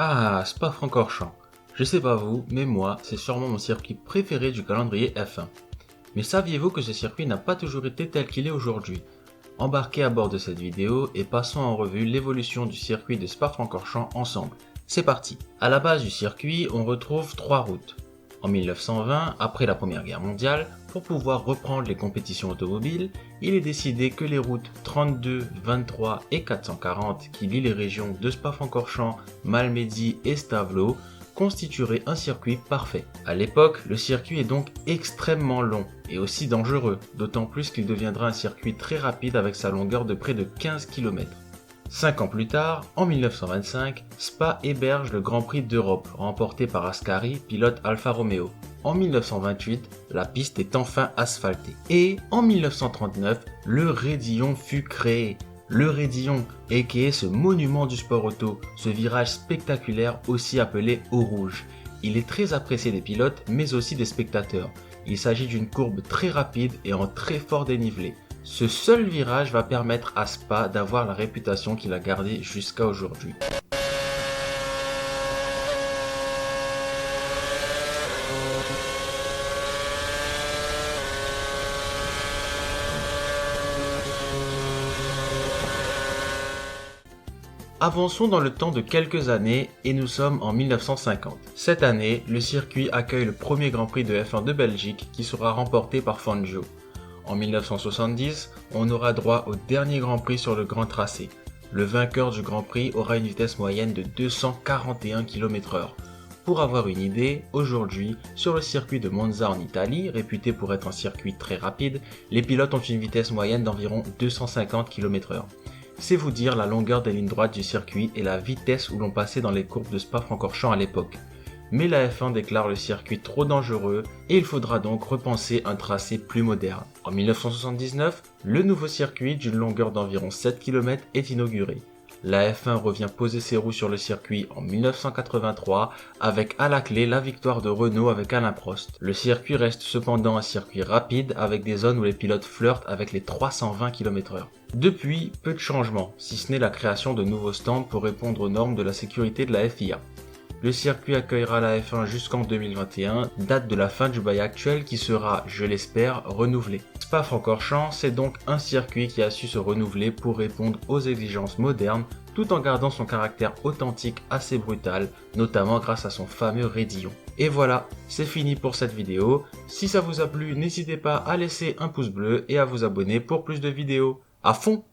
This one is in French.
Ah, Spa-Francorchamps. Je sais pas vous, mais moi, c'est sûrement mon circuit préféré du calendrier F1. Mais saviez-vous que ce circuit n'a pas toujours été tel qu'il est aujourd'hui? Embarquez à bord de cette vidéo et passons en revue l'évolution du circuit de Spa-Francorchamps ensemble. C'est parti. À la base du circuit, on retrouve trois routes. En 1920, après la Première Guerre mondiale, pour pouvoir reprendre les compétitions automobiles, il est décidé que les routes 32, 23 et 440 qui lient les régions de Spa-Francorchamps, Malmedy et Stavelot constitueraient un circuit parfait. À l'époque, le circuit est donc extrêmement long et aussi dangereux, d'autant plus qu'il deviendra un circuit très rapide avec sa longueur de près de 15 km. 5 ans plus tard, en 1925, Spa héberge le Grand Prix d'Europe, remporté par Ascari, pilote Alfa Romeo. En 1928, la piste est enfin asphaltée. Et en 1939, le Raidillon fut créé. Le Raidillon, aka ce monument du sport auto, ce virage spectaculaire aussi appelé eau rouge. Il est très apprécié des pilotes, mais aussi des spectateurs. Il s'agit d'une courbe très rapide et en très fort dénivelé. Ce seul virage va permettre à Spa d'avoir la réputation qu'il a gardée jusqu'à aujourd'hui. Avançons dans le temps de quelques années et nous sommes en 1950. Cette année, le circuit accueille le premier Grand Prix de F1 de Belgique qui sera remporté par Fangio. En 1970, on aura droit au dernier Grand Prix sur le grand tracé. Le vainqueur du Grand Prix aura une vitesse moyenne de 241 km/h. Pour avoir une idée, aujourd'hui, sur le circuit de Monza en Italie, réputé pour être un circuit très rapide, les pilotes ont une vitesse moyenne d'environ 250 km/h. C'est vous dire la longueur des lignes droites du circuit et la vitesse où l'on passait dans les courbes de Spa-Francorchamps à l'époque. Mais la F1 déclare le circuit trop dangereux et il faudra donc repenser un tracé plus moderne. En 1979, le nouveau circuit d'une longueur d'environ 7 km est inauguré. La F1 revient poser ses roues sur le circuit en 1983 avec à la clé la victoire de Renault avec Alain Prost. Le circuit reste cependant un circuit rapide avec des zones où les pilotes flirtent avec les 320 km/h. Depuis, peu de changements, si ce n'est la création de nouveaux stands pour répondre aux normes de la sécurité de la FIA. Le circuit accueillera la F1 jusqu'en 2021, date de la fin du bail actuel qui sera, je l'espère, renouvelé. Spa-Francorchamps, c'est donc un circuit qui a su se renouveler pour répondre aux exigences modernes tout en gardant son caractère authentique assez brutal, notamment grâce à son fameux raidillon. Et voilà, c'est fini pour cette vidéo. Si ça vous a plu, n'hésitez pas à laisser un pouce bleu et à vous abonner pour plus de vidéos. À fond!